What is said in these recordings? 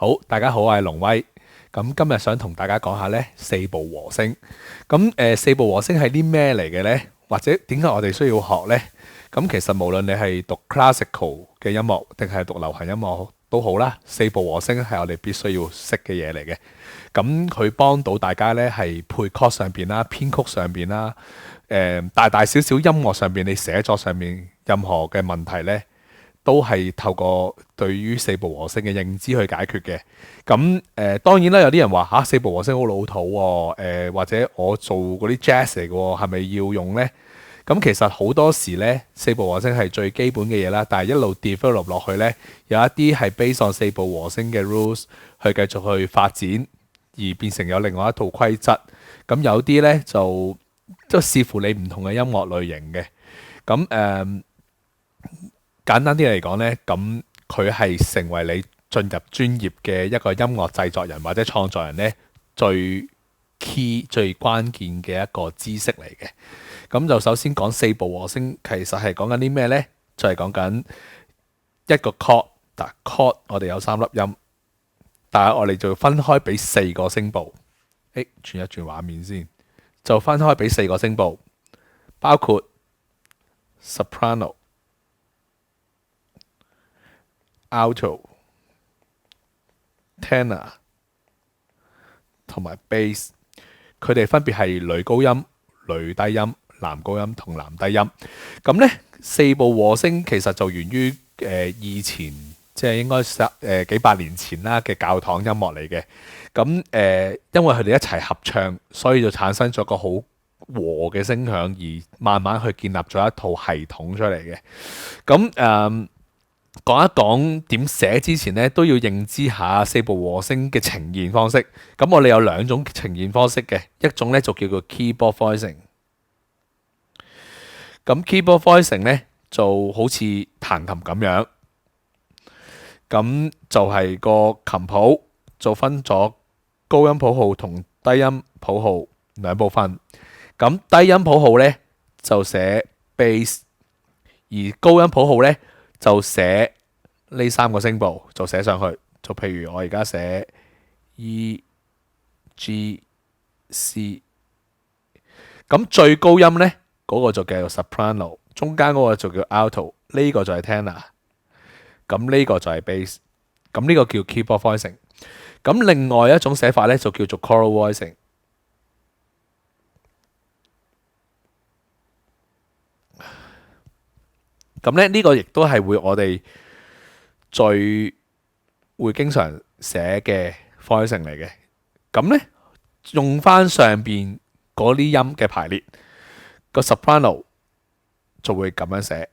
好，大家好，我係龍威。咁今日想同大家講下呢四部和聲。咁四部和聲係啲咩嚟嘅呢？或者點解我哋需要學呢？咁其實無論你係讀 classical 嘅音樂定係讀流行音樂都好啦，四部和聲係我哋必須要識嘅嘢嚟嘅。咁佢幫到大家呢係配 chord 上邊啦、編曲上邊啦、大大小小音樂上邊你寫作上面任何嘅問題呢，都係透過對於四部和聲嘅認知去解決嘅。咁當然啦，有啲人話四部和聲好老土喎、或者我做嗰啲 jazz 嚟嘅喎，係咪要用呢？咁其實好多時呢，四部和聲係最基本嘅嘢啦，但係一路 develop 落去呢，有一啲係 base on 四部和聲嘅 rules 去繼續去發展，而變成有另外一套規則。咁有啲呢，就視乎你唔同嘅音樂類型嘅。咁簡單啲嚟講呢，咁佢係成為你進入專業嘅一個音樂製作人或者創作人呢，最 key 最關鍵嘅一個知識嚟嘅。咁就首先講四部和聲，其實係講緊啲咩呢？就係講緊一個 chord，但 chord 我哋有三粒音，但係我哋就分開俾四個聲部。轉一轉畫面先，就分開俾四個聲部，包括 soprano、alto、tenor 同埋 bass，佢哋分別係女高音、女低音、男高音同男低音。咁呢四部和聲其實就源於以前，即係應該幾百年前啦嘅教堂音樂嚟嘅。咁因為佢哋一齊合唱，所以就產生咗個好和嘅聲響，而慢慢去建立咗一套系統出嚟嘅。咁講一講點寫之前呢，都要認知下四部和聲嘅呈現方式。咁我哋有兩種呈現方式嘅，一種呢就叫做 keyboard voicing。咁 keyboard voicing 呢就好似彈琴咁樣，咁就係個琴譜就分咗高音譜號同低音譜號兩部分。咁低音譜號呢就寫 bass，而高音譜號呢就寫呢三個聲部，就寫上去。就譬如我而家寫 E、G、C。咁最高音呢，嗰個就叫做 soprano， 中間嗰個就叫 alto， 呢個就係 tenor， 咁呢個就係 bass。咁呢個叫 keyboard voicing。咁另外一種寫法呢，就叫做 choral voicing。咁咧呢個亦都係會我哋最會經常寫嘅 voicing 嚟嘅。咁呢，用翻上邊嗰啲音嘅排列，個 soprano 就會咁樣寫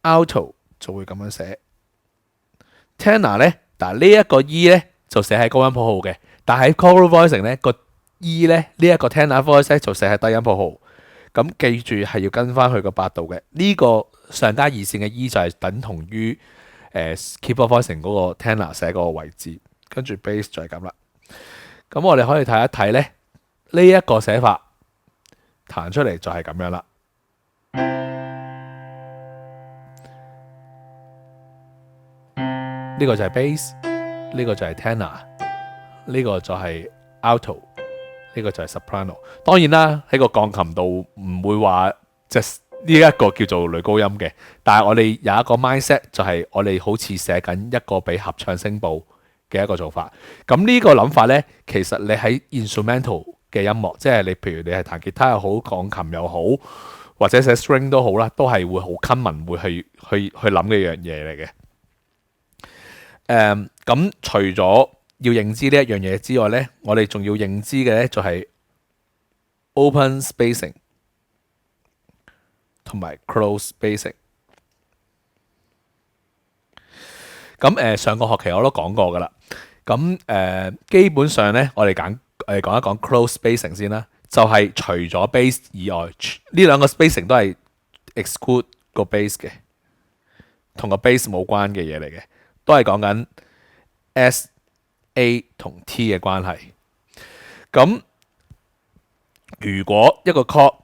，alto 就會咁樣寫，tenor 呢，但係呢一個 E 呢，就寫喺高音譜號嘅，但係喺 choral voicing 呢個 E 呢，呢一個 tenor voice 呢就寫喺低音譜號。咁記住係要跟翻佢個八度嘅，呢個上加二線嘅 E 就係等同於keyboard voicing 嗰個 tenor 寫嗰個位置，跟住 bass 就係咁啦。咁我哋可以睇一睇咧，呢一個寫法彈出嚟就係咁樣啦。呢個就係 bass，呢個就係 tenor，呢個就係 alto，呢個就係 soprano。當然啦，喺個鋼琴度唔會話即係呢一個叫做女高音嘅，但係我哋有一個 mindset 就係我哋好似寫緊一個俾合唱聲部嘅一個做法。咁呢個諗法呢，其實你喺 instrumental 嘅音樂，即係你譬如你係彈吉他又好，鋼琴又好，或者寫 string 都好啦，都係會好 common 會去諗嘅一樣嘢嚟嘅。咁除咗要認知呢一樣嘢之外呢，我哋仲要認知嘅呢就係 open spacing 同埋 close spacing。咁上個學期我都講過噶啦。咁基本上呢，我哋講一講 close spacing 先啦。就係除咗 bass 以外，呢兩個 spacing 都係 exclude 個 bass 嘅，同個 bass 冇關嘅嘢嚟嘅，都係講緊 S、A 同 T 嘅關係。咁如果一個 chord，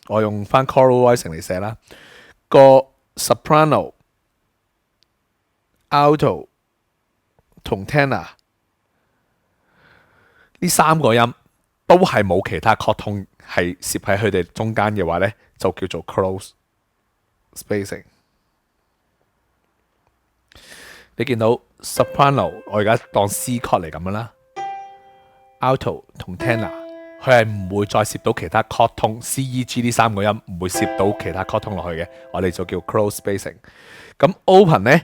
我用翻 choral voicing 嚟寫啦，個 soprano alto 同 tenor 呢三個音都係冇其他 chord tone 係攝喺佢哋中間嘅話呢，就叫做 close spacing。你見到 soprano 我而家當 C chord 嚟咁樣啦 ，alto 同 tenor 佢係唔會再攝到其他 chord tone C、E、G 呢三個音唔會攝到其他 chord tone 落去嘅，我哋就叫 close spacing。咁 open 呢，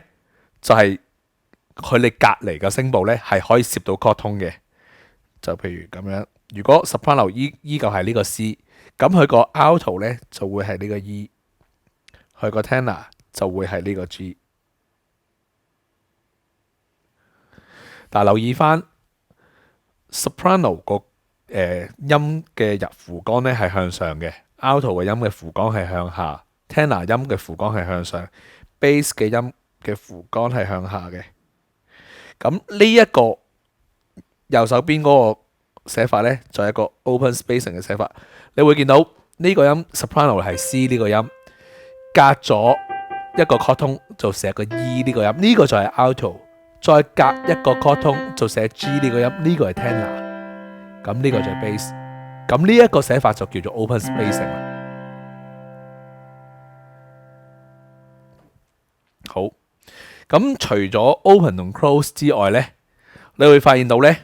就係佢哋隔離嘅聲部呢係可以攝到 chord tone 嘅，就譬如咁樣。如果 soprano 依舊係呢個 C， 咁佢個 alto 呢就會係呢個 E， 佢個 tenor 就會係呢個 G。但係留意翻 soprano 個音嘅入符桿呢係向上嘅 ，alto 嘅音嘅符桿係向下 ，tenor 音嘅符桿係向上 ，bass 嘅音嘅符桿係向下嘅。咁呢一個右手邊嗰個寫法呢，就係一個 open spacing 嘅寫法。你會見到呢個音 soprano 係 C 呢個音，隔咗一個 chord tone 就寫個 E 呢個音，呢個就係 alto。再隔一個 chord tone 就寫 G 呢個音，呢個係 tenor， 咁呢個就係 bass， 咁呢一個寫法就叫做 open spacing 啦。好，咁除咗 open 同 close 之外呢，你會發現到呢，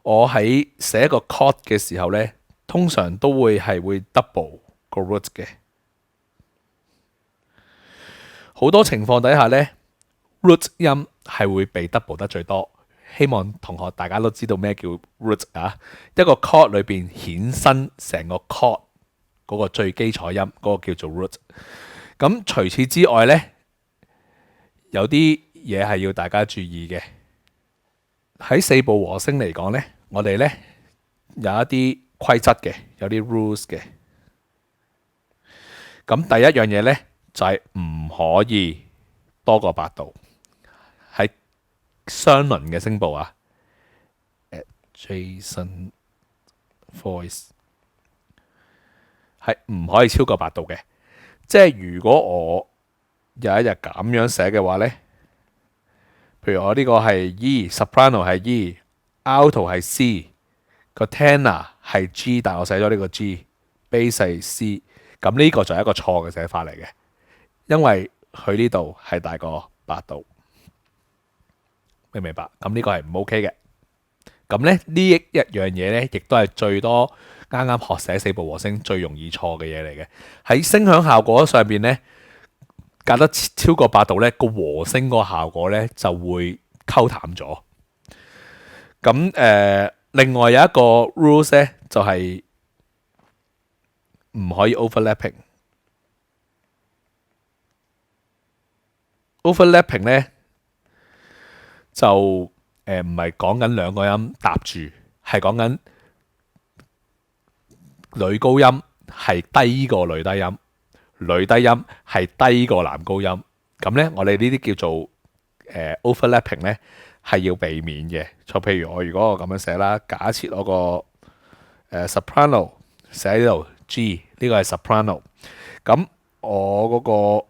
我喺寫一個 chord 嘅時候呢，通常都會 double 個 root 嘅。好多情況底下呢 root 音係會被 double 得最多。希望同學大家都知道咩叫 root 啊！一個 chord 裏邊衍生成個 chord 嗰個最基礎音，嗰個叫做 root。咁除此之外呢，有啲嘢係要大家注意嘅。喺四部和聲嚟講呢，我哋呢有一啲規則嘅，有啲 rules 嘅。咁第一樣嘢呢，就係唔可以多過8度。喺雙輪嘅聲部啊 ，adjacent voice 係唔可以超過8度嘅。即係如果我有一日咁樣寫嘅話呢，譬如我呢個係 E，soprano 係 E，alto 係 C， 個 tenor 係 G， 但我寫咗呢個 G，bass 係 C， 咁呢個就係一個錯嘅寫法嚟嘅，因為佢呢度係大過8度。明唔明白？咁呢個係唔 OK 嘅。咁咧呢一樣嘢呢，亦都係最多啱啱學寫四部和聲最容易錯嘅嘢嚟嘅。喺聲響效果上邊呢，隔得超過8度呢，個和聲個效果呢就會溝淡咗。咁另外有一個 rules 呢，就係唔可以 overlapping。overlapping 呢，就唔係講緊兩個音搭住，係講緊女高音係低過女低音，女低音係低過男高音。咁呢，我哋呢啲叫做overlapping 呢，係要避免嘅。就譬如如果我咁樣寫啦，假設我個soprano 寫喺呢度 G， 呢個係 soprano， 咁我嗰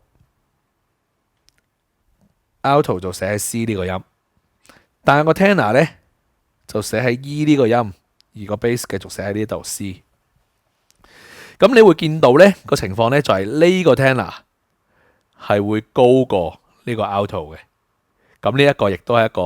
個 alto 就寫喺 C 呢個音。但係個 tenor 呢，就寫喺 E 呢個音，而個 bass 繼續寫喺呢度 C。咁你會見到呢個情況呢，就係呢個 tenor 係會高過呢個 alto 嘅。咁呢一個亦都係一個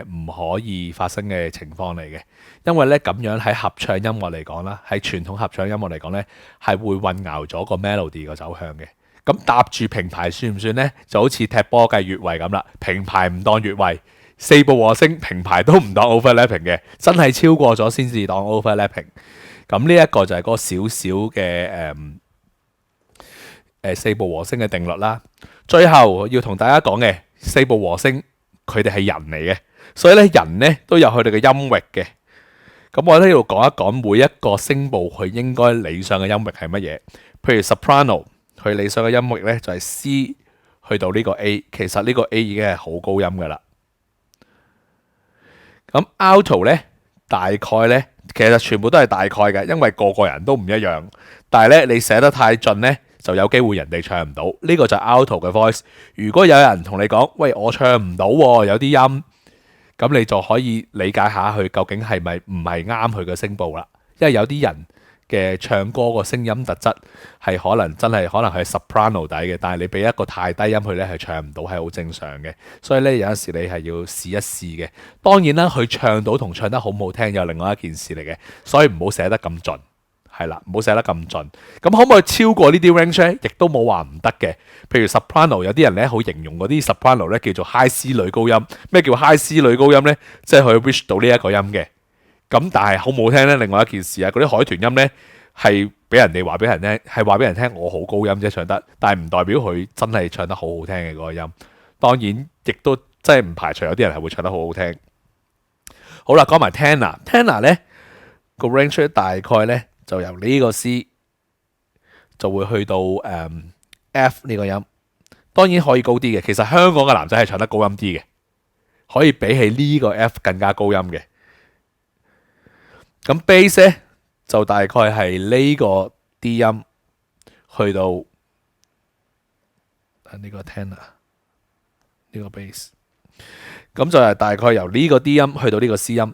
唔可以發生嘅情況嚟嘅，因為呢咁樣喺合唱音樂嚟講啦，喺傳統合唱音樂嚟講呢，係會混淆咗個 melody 個走向嘅。咁搭住平排算唔算呢？就好似踢波計越位咁啦，平排唔當越位。四部和聲平排都唔當 overlapping 嘅，真係超過咗先至當 overlapping。咁呢一個就係嗰個少少嘅四部和聲嘅定律啦。最後要同大家講嘅四部和聲，佢哋係人嚟嘅，所以咧人呢都有佢哋嘅音域嘅。咁我喺呢度講一講每一個聲部佢應該理想嘅音域係乜嘢。譬如 soprano， 佢理想嘅音域呢就係 C 去到呢個 A， 其實呢個 A 已經係好高音噶啦。咁 alto 呢，大概呢，其實全部都係大概嘅，因為個個人都唔一樣。但係呢，你寫得太盡呢，就有機會人哋唱唔到。呢個就係 alto 嘅 voice。如果有人同你講，喂，我唱唔到喎，有啲音，咁你就可以理解下佢究竟係咪唔係啱佢嘅聲部啦。因為有啲人嘅唱歌個聲音特質係可能真係可能係 soprano 底嘅，但係你俾一個太低音佢咧係唱唔到，係好正常嘅。所以咧有陣時你係要試一試嘅。當然啦，佢唱到同唱得好唔好聽又另外一件事嚟嘅，所以唔好寫得咁盡。係啦，唔好寫得咁盡。咁可唔可以超過呢啲 range 咧？亦都冇話唔得嘅。譬如 soprano，有啲人咧好形容嗰啲 soprano 咧叫做 high C 女高音。咩叫 high C 女高音咧？即係佢 reach 到呢一個音嘅。咁但係好唔好聽咧？另外一件事啊，嗰啲海豚音咧係俾人哋話俾人聽，係話俾人聽我好高音啫唱得，但係唔代表佢真係唱得好好聽嘅嗰個音。當然亦都真係唔排除有啲人係會唱得好好聽。好啦，講埋 tenor 咧個 range 大概咧。就由呢個 C 就會去到F 呢個音，當然可以高啲嘅。其實香港嘅男仔係唱得高音啲嘅，可以比起呢個 F 更加高音嘅。咁 bass 咧就大概係呢個 D 音去到呢個 tenor 呢個 bass， 咁就係大概由呢個 D 音去到呢個 C 音。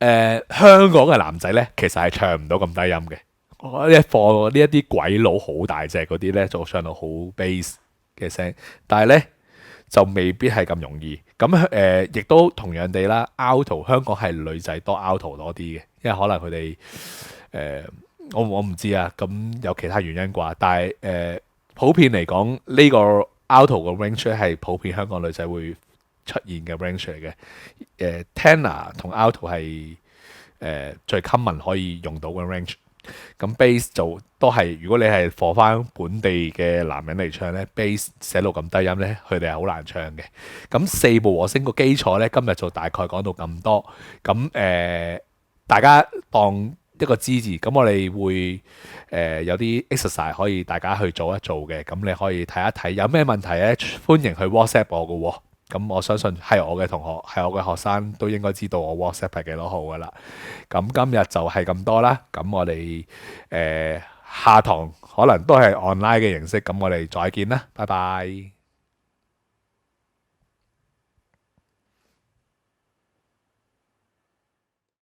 香港嘅男仔咧，其實係唱唔到咁低音嘅。我一放呢一啲鬼佬好大隻嗰啲咧，就唱到好 bass 嘅聲，但係咧就未必係咁容易。咁亦都同樣地啦，alto 香港係女仔多 alto 多啲嘅，因為可能佢哋我唔知啊，咁有其他原因啩。但係普遍嚟講，呢個 alto 嘅 range 係普遍香港女仔會出現嘅 range 嚟嘅。tenor 同 alto 係最 common 可以用到嘅 range。咁 bass 就都係，如果你係 for 翻本地嘅男人嚟唱咧，bass 寫到咁低音咧，佢哋係好難唱嘅。咁四部和聲個基礎咧，今日就大概講到咁多。咁大家當一個知字，咁我哋會有啲 exercise 可以大家去做一做嘅。咁你可以睇一睇，有咩問題咧，歡迎去 WhatsApp 我嘅喎。咁我相信係我嘅同學，係我嘅學生都應該知道我 WhatsApp 係幾多號噶啦。咁今日就係咁多啦。咁我哋下堂可能都係 online 嘅形式。咁我哋再見啦，拜拜。